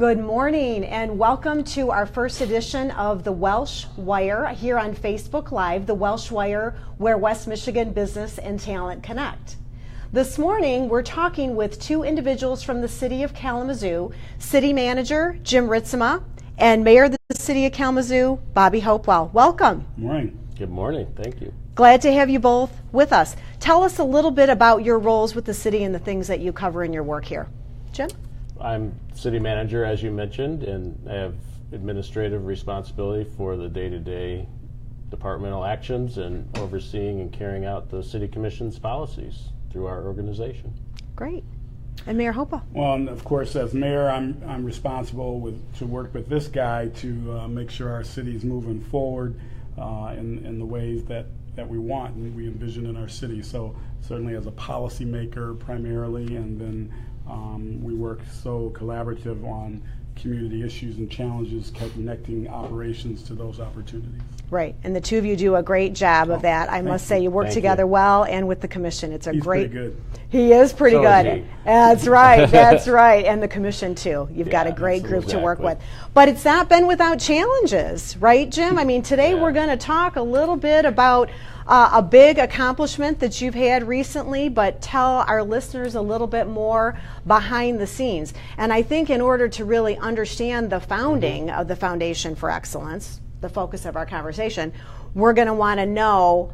Good morning and welcome to our first edition of the Welsh Wire here on Facebook Live, the Welsh Wire, where West Michigan business and talent connect. This morning we're talking with two individuals from the city of Kalamazoo, City Manager Jim Ritsema and Mayor of the city of Kalamazoo, Bobby Hopewell. Welcome. Good morning. Good morning. Thank you. Glad to have you both with us. Tell us a little bit about your roles with the city and the things that you cover in your work here. Jim? I'm city manager, as you mentioned, and I have administrative responsibility for the day-to-day departmental actions and overseeing and carrying out the city commission's policies through our organization. Great. And Mayor Hopewell? Well, and of course, as mayor, I'm responsible to work with this guy to make sure our city's moving forward in the ways that we want and we envision in our city. So certainly as a policymaker primarily, and then we work so collaborative on community issues and challenges, connecting operations to those opportunities. Right, and the two of you do a great job of that. I must say you work together well, and with the commission, it's a He's great. Pretty good. He is pretty So good. is he. That's right. That's right, and the commission too. You've got a great group to work with. But it's not been without challenges, right, Jim? I mean, today we're going to talk a little bit about a big accomplishment that you've had recently, but tell our listeners a little bit more behind the scenes. And I think in order to really understand the founding of the Foundation for Excellence, the focus of our conversation, we're going to want to know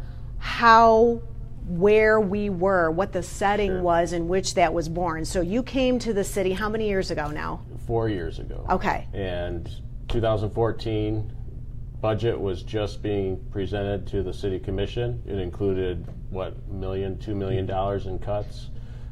where we were, what the setting was in which that was born. So you came to the city how many years ago now? 4 years ago. Okay. And 2014 budget was just being presented to the city commission. It included, $2 million in cuts.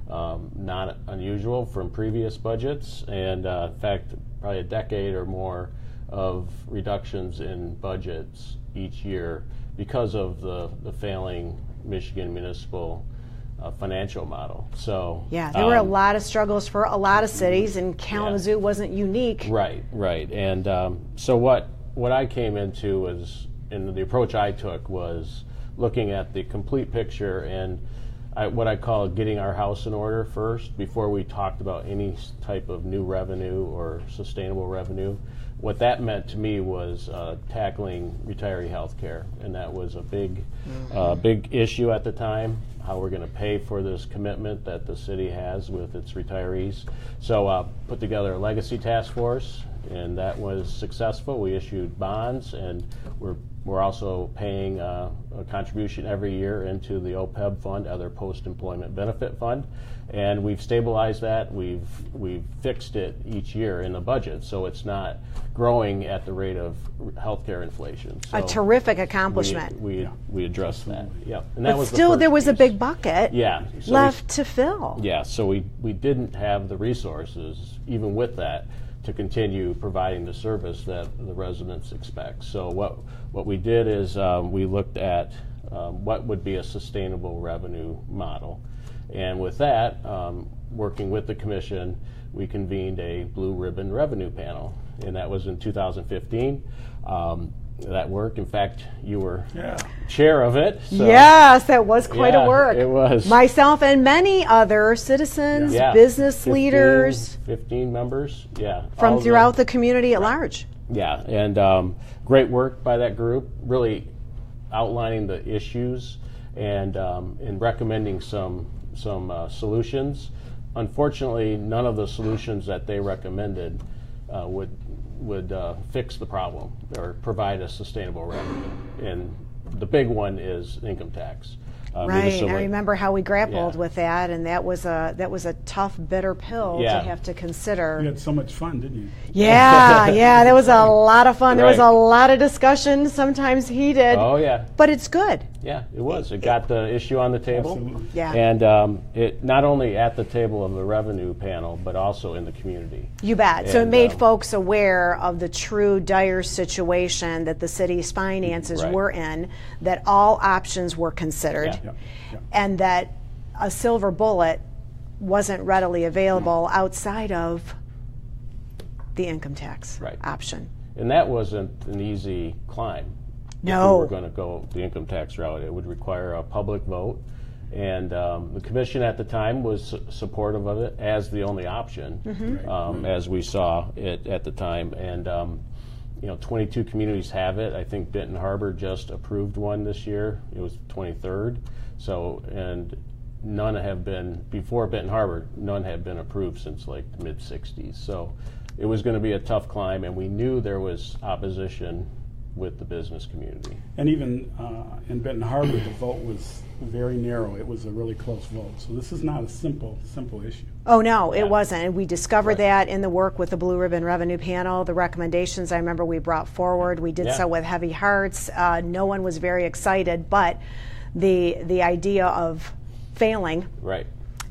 Not unusual from previous budgets, and in fact, probably a decade or more of reductions in budgets each year because of the failing Michigan municipal financial model. So yeah, there were a lot of struggles for a lot of cities, and Kalamazoo wasn't unique. Right. And so what I came into was, and the approach I took was looking at the complete picture and what I call getting our house in order first before we talked about any type of new revenue or sustainable revenue. What that meant to me was tackling retiree health care, and that was a big issue at the time, how we're going to pay for this commitment that the city has with its retirees. So put together a legacy task force, and that was successful. We issued bonds, and we're also paying a contribution every year into the OPEB fund, other post-employment benefit fund, and we've stabilized that. We've fixed it each year in the budget, so it's not growing at the rate of healthcare inflation. So a terrific accomplishment. We addressed that. Yeah, and that but was still, there was piece. a big bucket So left to fill. Yeah, so we didn't have the resources, even with that, to continue providing the service that the residents expect. So what we did is we looked at what would be a sustainable revenue model. And with that, working with the commission, we convened a blue ribbon revenue panel, and that was in 2015. That work, in fact, you were chair of it. So yes, that was quite a work. It was. Myself and many other citizens, business leaders. 15 members, from throughout the community at large. Yeah, and great work by that group, really outlining the issues and recommending some solutions. Unfortunately, none of the solutions that they recommended would fix the problem or provide a sustainable revenue. And the big one is income tax. Right, I remember how we grappled with that, and that was a tough, bitter pill to have to consider. You had so much fun, didn't you? Yeah, that was a lot of fun. There was a lot of discussion, sometimes heated. Oh yeah. But it's good. Yeah, it was. It got the issue on the table. Absolutely. Yeah. And it not only at the table of the revenue panel, but also in the community. You bet. So it made folks aware of the true dire situation that the city's finances were in, that all options were considered, and that a silver bullet wasn't readily available outside of the income tax option. And that wasn't an easy climb. No. If we were going to go the income tax route, it would require a public vote, And the commission at the time was supportive of it as the only option, as we saw it at the time. And 22 communities have it. I think Benton Harbor just approved one this year. It was 23rd. So, and none have been, before Benton Harbor, none have been approved since like the mid-60s. So it was going to be a tough climb, and we knew there was opposition with the business community. And even in Benton Harbor, the vote was very narrow. It was a really close vote. So this is not a simple issue. Oh, no, it wasn't. And we discovered that in the work with the Blue Ribbon Revenue Panel. The recommendations I remember we brought forward, we did so with heavy hearts. No one was very excited, but the idea of failing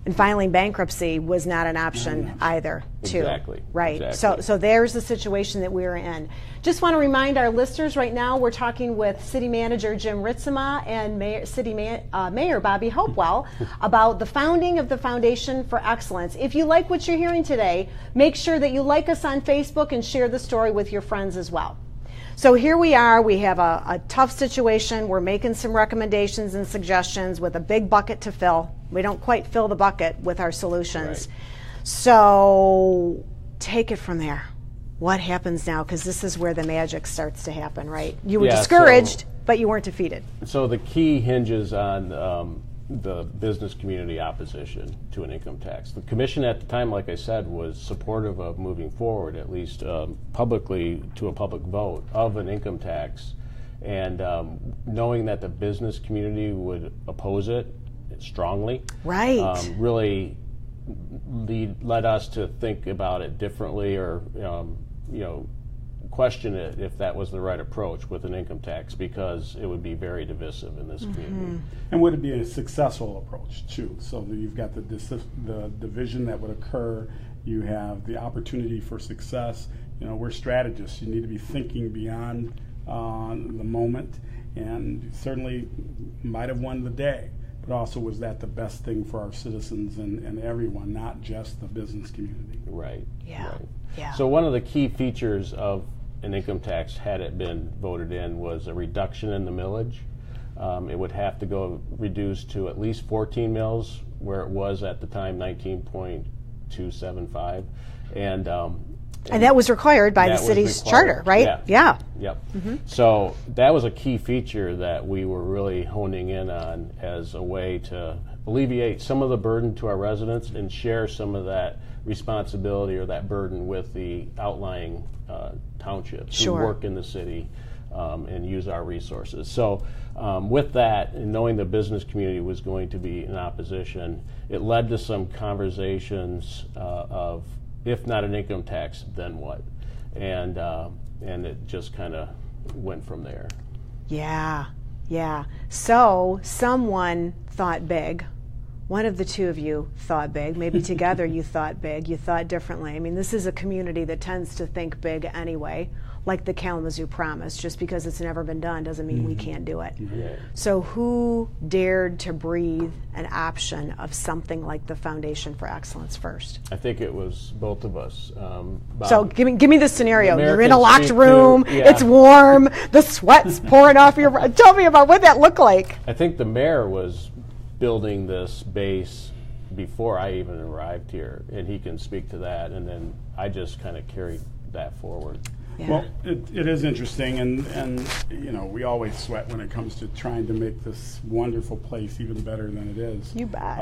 and filing bankruptcy was not an option either, too. Exactly. Right. Exactly. So there's the situation that we're in. Just want to remind our listeners right now, we're talking with City Manager Jim Ritsema and Mayor Bobby Hopewell about the founding of the Foundation for Excellence. If you like what you're hearing today, make sure that you like us on Facebook and share the story with your friends as well. So here we are. We have a tough situation. We're making some recommendations and suggestions with a big bucket to fill. We don't quite fill the bucket with our solutions. So take it from there. What happens now? Because this is where the magic starts to happen, right? You were discouraged, but you weren't defeated. So the key hinges on the business community opposition to an income tax. The commission at the time, like I said, was supportive of moving forward, at least publicly, to a public vote of an income tax. And knowing that the business community would oppose it strongly, really led us to think about it differently, or question it if that was the right approach with an income tax, because it would be very divisive in this community. And would it be a successful approach too? So that you've got the division that would occur. You have the opportunity for success. We're strategists. You need to be thinking beyond the moment, and certainly might have won the day. But also, was that the best thing for our citizens and everyone, not just the business community? Right. Yeah. Right. Yeah. So one of the key features of an income tax, had it been voted in, was a reduction in the millage. It would have to go reduced to at least 14 mills, where it was at the time 19.275, and that was required by the city's charter, right? Yeah. Yep. So that was a key feature that we were really honing in on as a way to alleviate some of the burden to our residents and share some of that responsibility or that burden with the outlying townships who work in the city and use our resources. So with that, and knowing the business community was going to be in opposition, it led to some conversations of, if not an income tax, then what? And it just kind of went from there. Yeah. So someone thought big. One of the two of you thought big. Maybe together you thought big. You thought differently. I mean, this is a community that tends to think big anyway, like the Kalamazoo Promise. Just because it's never been done doesn't mean we can't do it. So who dared to breathe an option of something like the Foundation for Excellence first? I think it was both of us. So give me the scenario. You're in a locked room. It's warm. The sweat's pouring off your brow. Tell me about what that looked like. I think the mayor was building this base before I even arrived here, and he can speak to that, and then I just kind of carried that forward. Well, it is interesting, and we always sweat when it comes to trying to make this wonderful place even better than it is. You bet.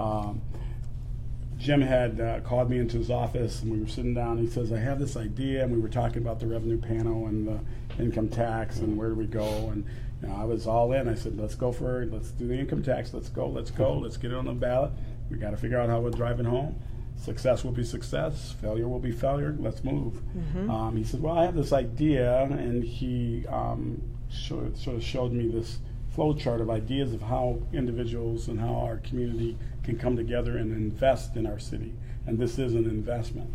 Jim had called me into his office, and we were sitting down, and he says, I have this idea, and we were talking about the revenue panel and the income tax and where do we go, and I was all in. I said, let's go for it. Let's do the income tax. Let's go. Let's get it on the ballot. We got to figure out how we're driving home. Success will be success. Failure will be failure. Let's move. He said, well, I have this idea, and he sort of showed me this flow chart of ideas of how individuals and how our community can come together and invest in our city. And this is an investment.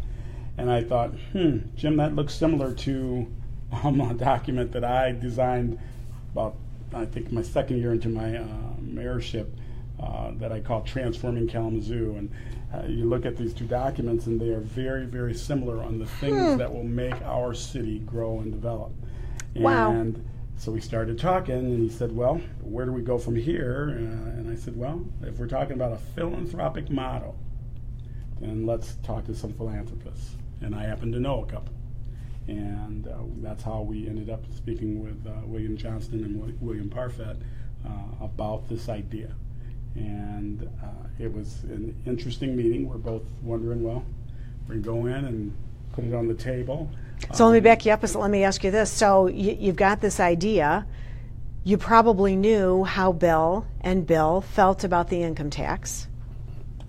And I thought, Jim, that looks similar to a document that I designed about, I think, my second year into my mayorship that I call Transforming Kalamazoo. And you look at these two documents, and they are very, very similar on the things that will make our city grow and develop. Wow. And So we started talking, and he said, well, where do we go from here? And I said, well, if we're talking about a philanthropic model, then let's talk to some philanthropists. And I happen to know a couple. And that's how we ended up speaking with William Johnston and William Parfett about this idea. And it was an interesting meeting. We're both wondering, well, we're going to go in and put it on the table. So let me back you up. Let me ask you this. So you've got this idea. You probably knew how Bill and Bill felt about the income tax.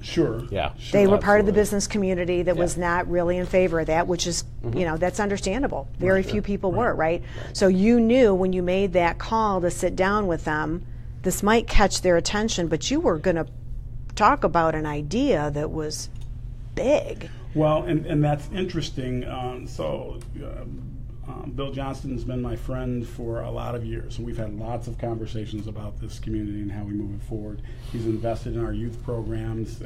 Sure. Yeah. They were Absolutely. part of the business community that was not really in favor of that, which is, that's understandable. Very few people were, right? So you knew when you made that call to sit down with them, this might catch their attention, but you were going to talk about an idea that was big. Well, and that's interesting. Bill Johnston's been my friend for a lot of years, and we've had lots of conversations about this community and how we move it forward. He's invested in our youth programs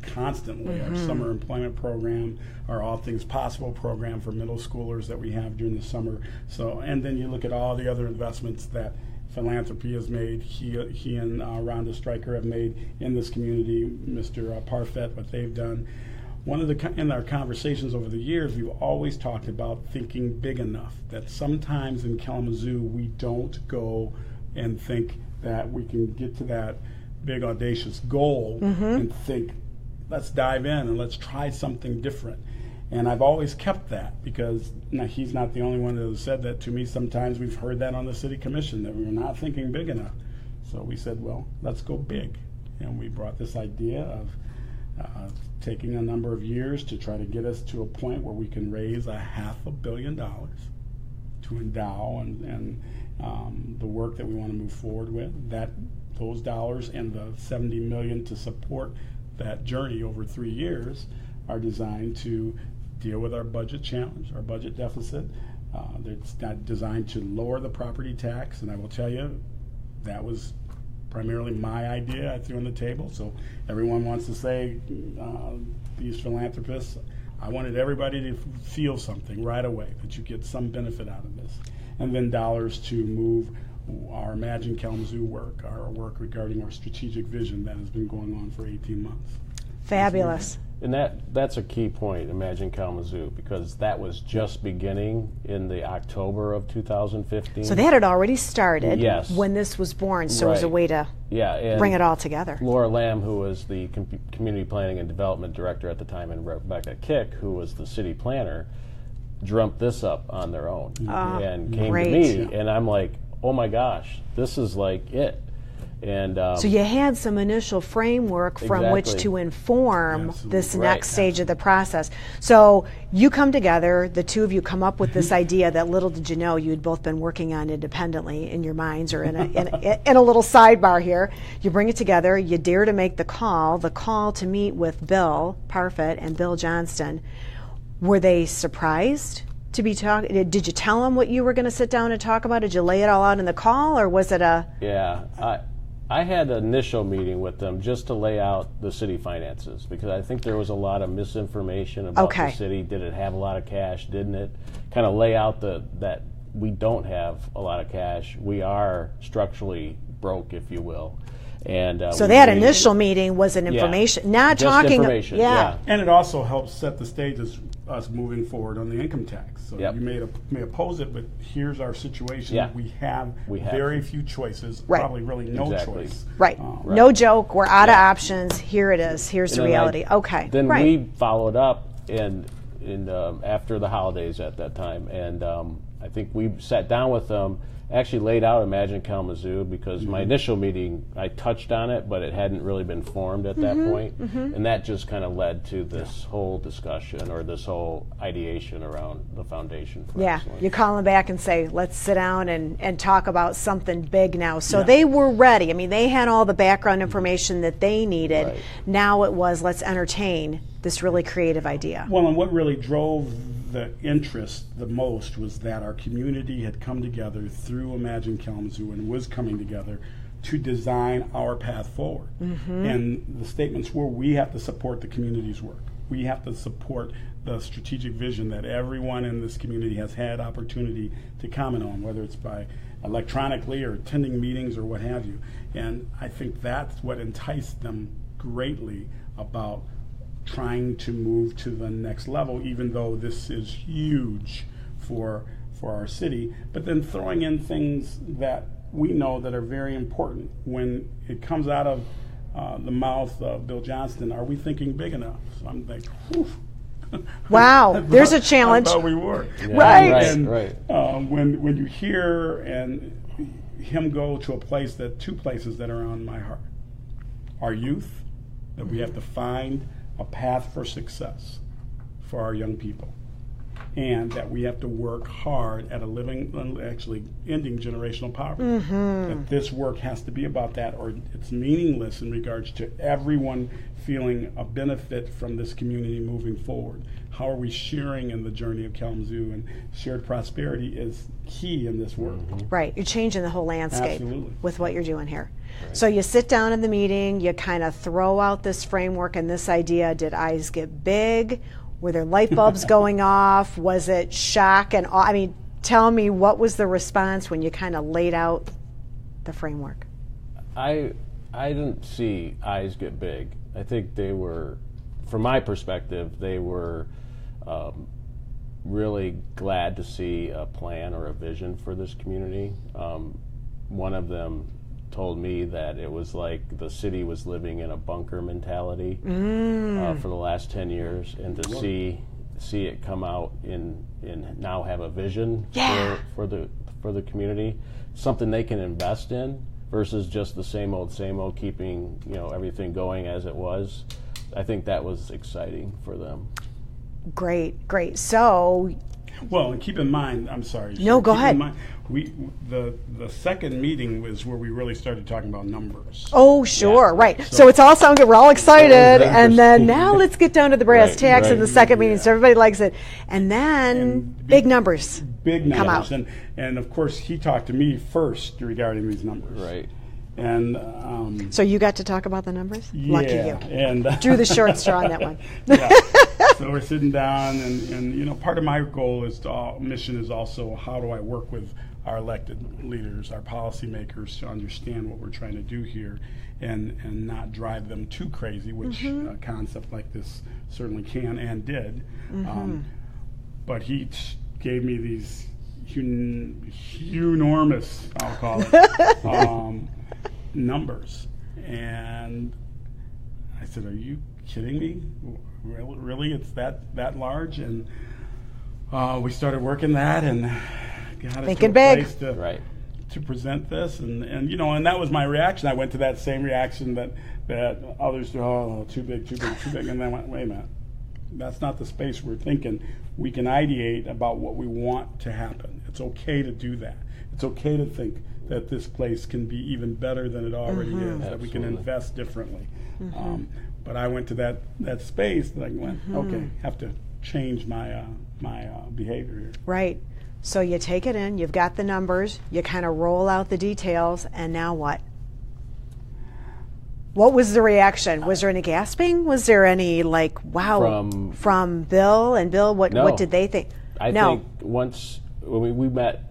constantly, our summer employment program, our All Things Possible program for middle schoolers that we have during the summer. So, and then you look at all the other investments that philanthropy has made. He and Rhonda Stryker have made in this community, Mr. Parfett, what they've done. In our conversations over the years, we've always talked about thinking big enough, that sometimes in Kalamazoo we don't go and think that we can get to that big audacious goal and think, let's dive in and let's try something different. And I've always kept that, because he's not the only one that has said that to me. Sometimes we've heard that on the city commission, that we're not thinking big enough. So we said, well, let's go big. And we brought this idea of taking a number of years to try to get us to a point where we can raise $500 million to endow and the work that we want to move forward with. Those dollars and the $70 million to support that journey over 3 years are designed to deal with our budget challenge, our budget deficit. It's not designed to lower the property tax, and I will tell you, that was primarily my idea I threw on the table. So everyone wants to say, these philanthropists, I wanted everybody to feel something right away, that you get some benefit out of this. And then dollars to move our Imagine Kalamazoo work, our work regarding our strategic vision that has been going on for 18 months. Fabulous. And that's a key point, Imagine Kalamazoo, because that was just beginning in the October of 2015. So that had already started when this was born, so it was a way to bring it all together. Laura Lamb, who was the Community Planning and Development Director at the time, and Rebecca Kick, who was the city planner, dreamt this up on their own and came to me, and I'm like, oh my gosh, this is like it. And so you had some initial framework from which to inform this next stage of the process. So you come together, the two of you come up with this idea that little did you know you'd both been working on independently in your minds, or in a little sidebar here. You bring it together, you dare to make the call to meet with Bill Parfett and Bill Johnston. Were they surprised to be talking? Did you tell them what you were going to sit down and talk about? Did you lay it all out in the call, or was it a... I had an initial meeting with them just to lay out the city finances, because I think there was a lot of misinformation about the city. Did it have a lot of cash? Didn't it? Kind of lay out that we don't have a lot of cash. We are structurally broke, if you will. And so that initial meeting was an information, not just talking. Information, And it also helps set the stage as us moving forward on the income tax. So you may oppose it, but here's our situation. We have very few choices, probably really no choice. No joke. We're out of options. Here it is. Here's the reality. Then we followed up in after the holidays at that time, and I think we sat down with them. Actually laid out Imagine Kalamazoo, because my initial meeting, I touched on it, but it hadn't really been formed at that point. And that just kind of led to this whole discussion, or this whole ideation around the Foundation for Excellence. You call them back and say, let's sit down and talk about something big now. So they were ready. I mean, they had all the background information that they needed. Now it was, let's entertain this really creative idea. Well, and what really drove the interest the most was that our community had come together through Imagine Kalamazoo and was coming together to design our path forward. And the statements were, we have to support the community's work. we have to support the strategic vision that everyone in this community has had opportunity to comment on, whether it's by electronically or attending meetings or what have you. And I think that's what enticed them greatly about trying to move to the next level, even though this is huge for our city, but then throwing in things that we know that are very important. When it comes out of the mouth of Bill Johnston, are we thinking big enough? So I'm like, whew. Wow, there's a challenge. I thought we were. Yeah, right. And, right. When you hear and him go to two places that are on my heart. Our youth, that we have to find a path for success for our young people. And that we have to work hard at actually ending generational poverty. That this work has to be about that, or it's meaningless in regards to everyone feeling a benefit from this community moving forward. How are we sharing in the journey of Kalamazoo? And shared prosperity is key in this work. Right, you're changing the whole landscape Absolutely. with what you're doing here. Right. So you sit down in the meeting, you kind of throw out this framework and this idea. Did eyes get big? Were there light bulbs going off? Was it shock and awe? I mean, tell me, what was the response when you kind of laid out the framework? I didn't see eyes get big. I think they were, from my perspective, they were really glad to see a plan or a vision for this community. One of them told me that it was like the city was living in a bunker mentality for the last 10 years, and to see it come out and now have a vision for the community, something they can invest in versus just the same old, keeping everything going as it was. I think that was exciting for them. Great. So, well, and keep in mind, I'm sorry. No, go ahead. The second meeting was where we really started talking about numbers. Oh, sure, right. So it's all sounding good. We're all excited, and then now let's get down to the brass tacks in the second meeting, so everybody likes it. And then big numbers come out. And of course, he talked to me first regarding these numbers. Right. And so you got to talk about the numbers? Lucky you. And drew the short straw on that one. Yeah. So we're sitting down, and part of my mission is also, how do I work with our elected leaders, our policymakers, to understand what we're trying to do here, and not drive them too crazy, which a concept like this certainly can and did. But he gave me these enormous, I'll call it, numbers, and I said, "Are you kidding me? Really? It's that large?" And we started working that, and got it to a place to present this, and that was my reaction. I went to that same reaction that others do. Oh, too big, and then I went, wait a minute. That's not the space we're thinking. We can ideate about what we want to happen. It's okay to do that. It's okay to think that this place can be even better than it already is, Absolutely. that we can invest differently. But I went to that space, and I went, okay, have to change my behavior here. Right. So you take it in, you've got the numbers, you kind of roll out the details, and now what? What was the reaction? Was there any gasping? Was there any wow from Bill? And Bill, what did they think? I think once we met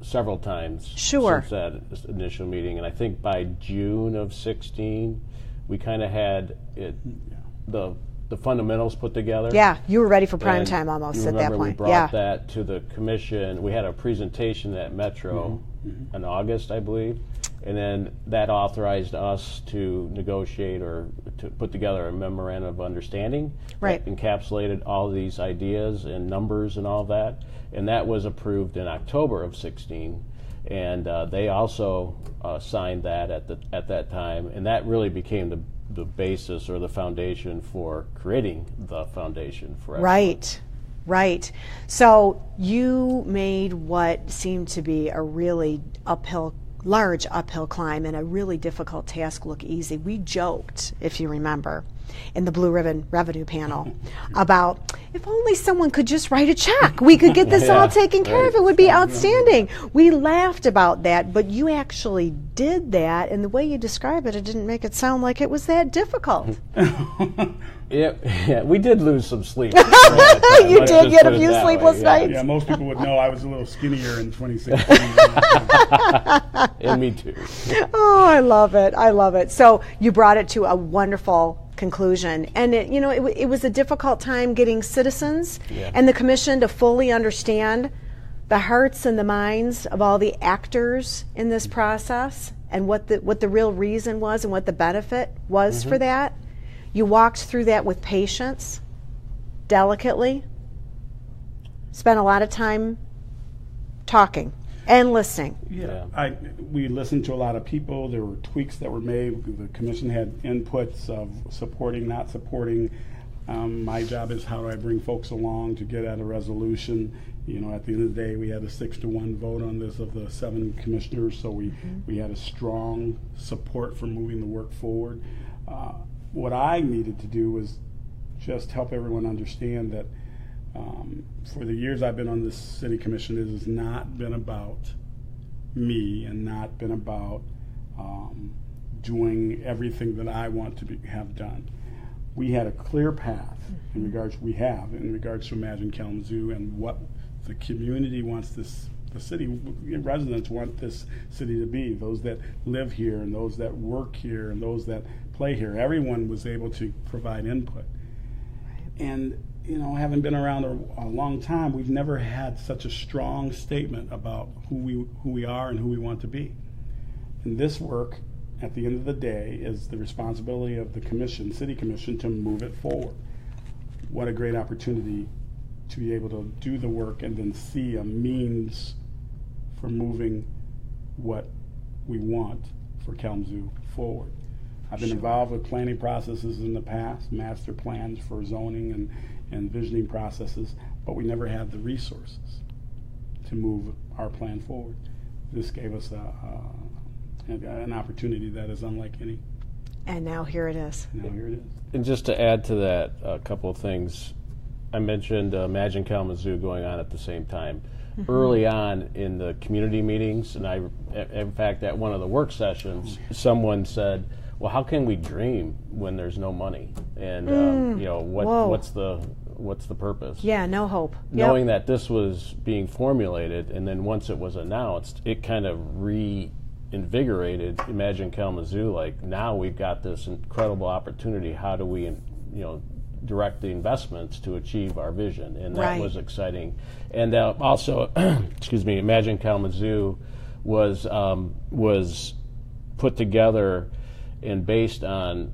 several times since that initial meeting, and I think by June of 16, we kind of had the fundamentals put together. Yeah, you were ready for prime time almost at that point. We brought that to the commission. We had a presentation at Metro in August, I believe, and then that authorized us to negotiate or to put together a memorandum of understanding that encapsulated all these ideas and numbers and all that, and that was approved in October of 16. And they also signed that at that time, and that really became the basis or the foundation for creating the foundation for excellence. Right. So you made what seemed to be a really large uphill climb and a really difficult task look easy. We joked, if you remember, in the Blue Ribbon Revenue panel about if only someone could just write a check, we could get this all taken care of. It would be outstanding. We laughed about that, but you actually did that, and the way you describe it, it didn't make it sound like it was that difficult. Yeah, we did lose some sleep. You did get a few sleepless nights. Yeah, most people would know I was a little skinnier in 2016. And me too. Oh, I love it. I love it. So you brought it to a wonderful conclusion. And it was a difficult time getting citizens and the commission to fully understand the hearts and the minds of all the actors in this process and what the real reason was and what the benefit was for that. You walked through that with patience, delicately, spent a lot of time talking and listening. Yeah, we listened to a lot of people. There were tweaks that were made. The commission had inputs of supporting, not supporting. My job is how do I bring folks along to get at a resolution. You know, at the end of the day, we had a 6-1 vote on this of the 7 commissioners, so we had a strong support for moving the work forward. What I needed to do was just help everyone understand that for the years I've been on this city commission, it has not been about me and not been about doing everything that I want to have done. We had a clear path in regards to Imagine Kalamazoo and what the community wants the city residents want this city to be. Those that live here and those that work here and those that play here. Everyone was able to provide input. And having been around a long time, we've never had such a strong statement about who we are and who we want to be. And this work, at the end of the day, is the responsibility of the commission, city commission, to move it forward. What a great opportunity to be able to do the work and then see a means for moving what we want for Kalamazoo forward. I've been involved with planning processes in the past, master plans for zoning and visioning processes, but we never had the resources to move our plan forward. This gave us an opportunity that is unlike any. And now here it is. And just to add to that, a couple of things. I mentioned Imagine Kalamazoo going on at the same time. Early on in the community meetings, and in fact, at one of the work sessions, someone said, well, how can we dream when there's no money? And what's the purpose? Yeah, no hope. Knowing that this was being formulated, and then once it was announced, it kind of reinvigorated Imagine Kalamazoo. Like, now we've got this incredible opportunity. How do we, direct the investments to achieve our vision? And that was exciting. And also, Imagine Kalamazoo was put together and based on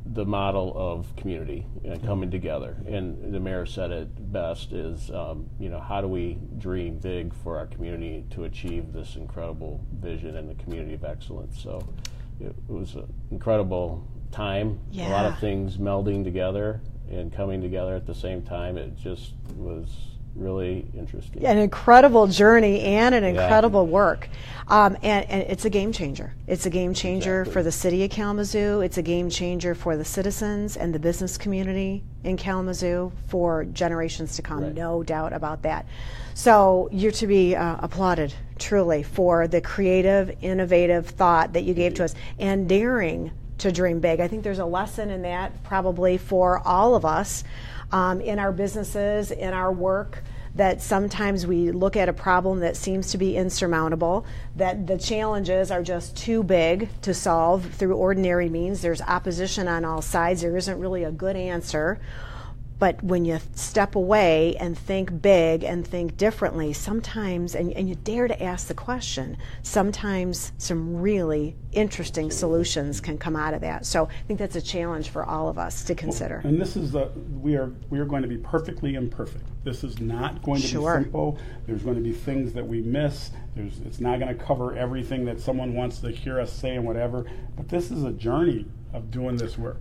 the model of community and coming together. And the mayor said it best is, how do we dream big for our community to achieve this incredible vision and the community of excellence? So it was an incredible time, a lot of things melding together and coming together at the same time. It just was really interesting. An incredible journey and an incredible work. And it's a game changer. It's a game changer for the city of Kalamazoo. It's a game changer for the citizens and the business community in Kalamazoo for generations to come, no doubt about that. So you're to be applauded, truly, for the creative, innovative thought that you gave to us and daring to dream big. I think there's a lesson in that probably for all of us in our businesses, in our work, that sometimes we look at a problem that seems to be insurmountable, that the challenges are just too big to solve through ordinary means. There's opposition on all sides. There isn't really a good answer. But when you step away and think big and think differently, sometimes, and you dare to ask the question, sometimes some really interesting solutions can come out of that. So I think that's a challenge for all of us to consider. And this is we are going to be perfectly imperfect. This is not going to be simple. There's going to be things that we miss. It's not going to cover everything that someone wants to hear us say and whatever. But this is a journey of doing this work.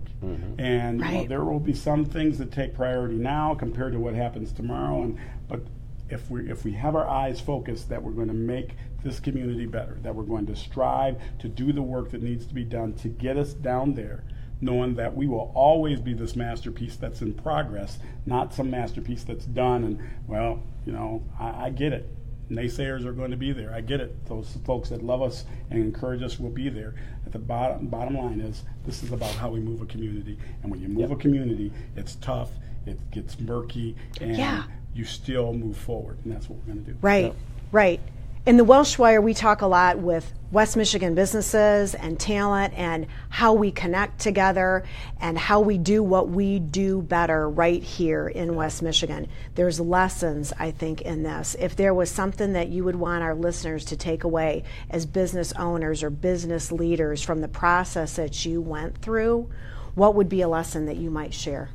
And there will be some things that take priority now compared to what happens tomorrow. But if we have our eyes focused that we're going to make this community better, that we're going to strive to do the work that needs to be done to get us down there, knowing that we will always be this masterpiece that's in progress, not some masterpiece that's done. And, well, you know, I get it. Naysayers are going to be there. I get it. Those folks that love us and encourage us will be there. At the bottom line is, this is about how we move a community. And when you move a community, it's tough, it gets murky, and you still move forward. And that's what we're going to do. Right, right. In the Welsh Wire, we talk a lot with West Michigan businesses and talent and how we connect together and how we do what we do better right here in West Michigan. There's lessons, I think, in this. If there was something that you would want our listeners to take away as business owners or business leaders from the process that you went through, what would be a lesson that you might share?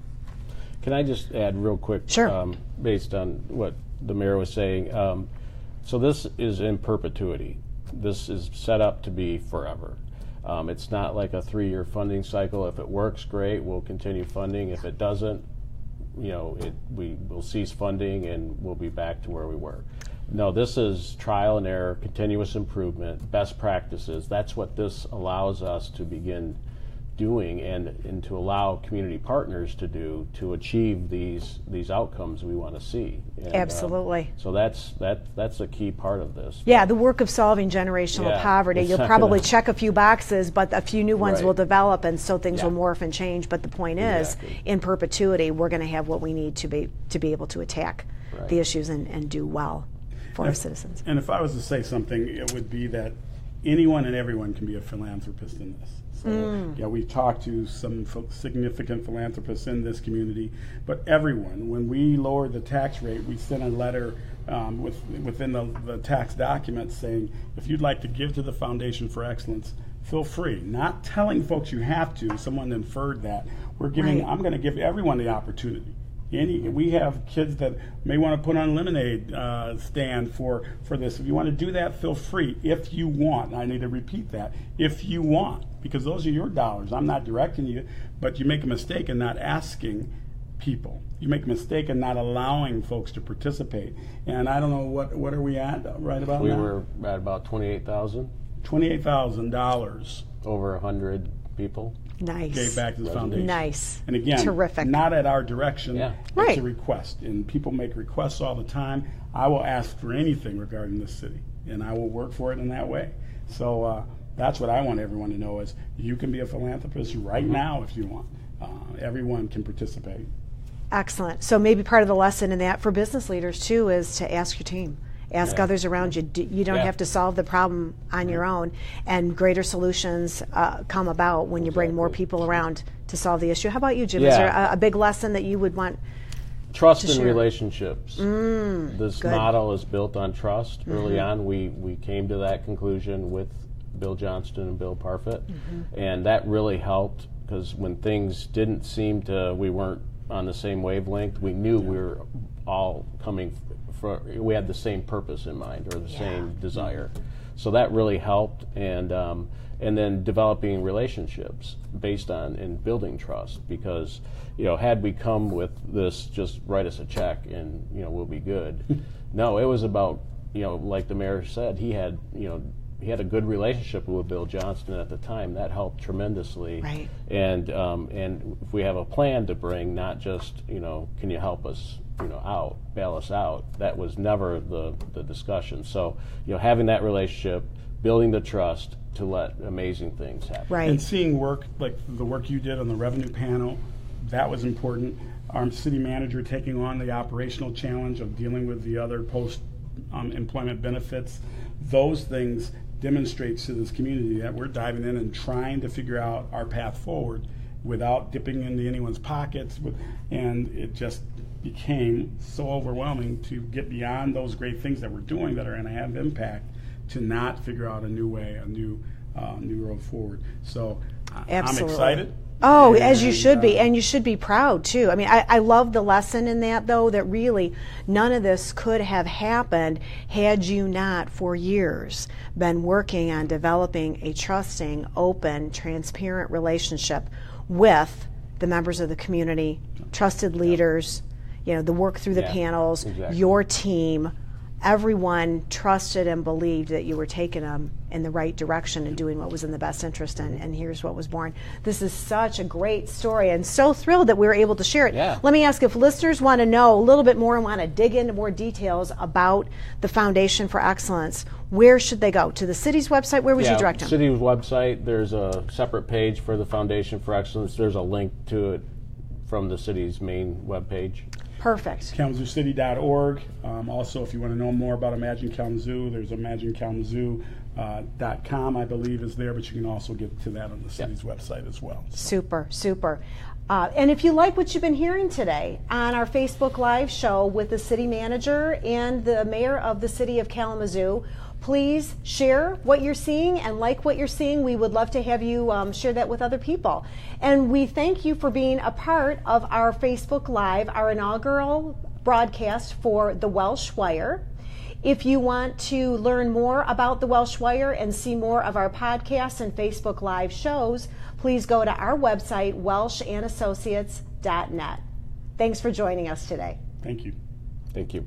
Can I just add real quick, Sure. Based on what the mayor was saying? So this is in perpetuity. This is set up to be forever. It's not like a 3-year funding cycle. If it works, great, we'll continue funding. If it doesn't, you know, we will cease funding and we'll be back to where we were. No, this is trial and error, continuous improvement, best practices. That's what this allows us to begin doing and to allow community partners to do to achieve these outcomes we want to see. And, Absolutely. So that's a key part of this. Yeah, the work of solving generational poverty. You'll probably check a few boxes, but a few new ones will develop, and so things will morph and change. But the point is, in perpetuity, we're going to have what we need to be able to attack the issues and do well for our citizens. And if I was to say something, it would be that anyone and everyone can be a philanthropist in this. So, yeah, we've talked to some significant philanthropists in this community, but everyone, when we lowered the tax rate, we sent a letter within the tax documents saying, if you'd like to give to the Foundation for Excellence, feel free. Not telling folks you have to. Someone inferred that. We're giving. I'm going to give everyone the opportunity. We have kids that may want to put on a lemonade stand for this. If you want to do that, feel free. If you want, I need to repeat that. If you want, because those are your dollars. I'm not directing you, but you make a mistake in not asking people. You make a mistake in not allowing folks to participate. And I don't know what are we at right about now? We were at about $28,000. $28,000. Over 100 people. Nice. Gave back to the foundation. Nice. And again, terrific. Not at our direction. Yeah. It's a request. And people make requests all the time. I will ask for anything regarding this city, and I will work for it in that way. So that's what I want everyone to know is you can be a philanthropist right now if you want. Everyone can participate. Excellent. So maybe part of the lesson in that for business leaders, too, is to ask your team. Ask others around you. You don't have to solve the problem on your own, and greater solutions come about when you bring more people around to solve the issue. How about you, Jim? Is there a big lesson that you would want Trust to and share? Relationships. This model is built on trust. Early on, we came to that conclusion with Bill Johnston and Bill Parfit, and that really helped because when things didn't seem to, we weren't on the same wavelength, we knew we were all coming we had the same purpose in mind or the same desire. So that really helped, and then developing relationships based on and building trust, because had we come with this just write us a check and we'll be good. No, it was about like the mayor said, he had a good relationship with Bill Johnston at the time. That helped tremendously. Right. And if we have a plan to bring, not just can you help us bail us out. That was never the discussion. So having that relationship, building the trust to let amazing things happen. Right. And seeing work like the work you did on the revenue panel, that was important. Our city manager taking on the operational challenge of dealing with the other post-employment benefits, those things demonstrates to this community that we're diving in and trying to figure out our path forward without dipping into anyone's pockets. And it just became so overwhelming to get beyond those great things that we're doing that are going to have impact to not figure out a new way, a new road forward. So I'm excited. Oh, as you should be, and you should be proud too. I mean, I love the lesson in that, though, that really none of this could have happened had you not for years been working on developing a trusting, open, transparent relationship with the members of the community, trusted leaders, the work through the panels, your team, everyone trusted and believed that you were taking them in the right direction and doing what was in the best interest, and here's what was born. This is such a great story, and so thrilled that we were able to share it. Yeah. Let me ask, if listeners want to know a little bit more and want to dig into more details about the Foundation for Excellence, where should they go? To the city's website? Where would you direct them? City's website, there's a separate page for the Foundation for Excellence. There's a link to it from the city's main webpage. Perfect. KalamazooCity.org. Also, if you want to know more about Imagine Kalamazoo, there's ImagineKalamazoo.com, I believe, is there, but you can also get to that on the city's website as well. Super, super. And if you like what you've been hearing today on our Facebook Live show with the city manager and the mayor of the city of Kalamazoo, please share what you're seeing and like what you're seeing. We would love to have you share that with other people. And we thank you for being a part of our Facebook Live, our inaugural broadcast for the Welsh Wire. If you want to learn more about the Welsh Wire and see more of our podcasts and Facebook Live shows, please go to our website, welshandassociates.net. Thanks for joining us today. Thank you. Thank you.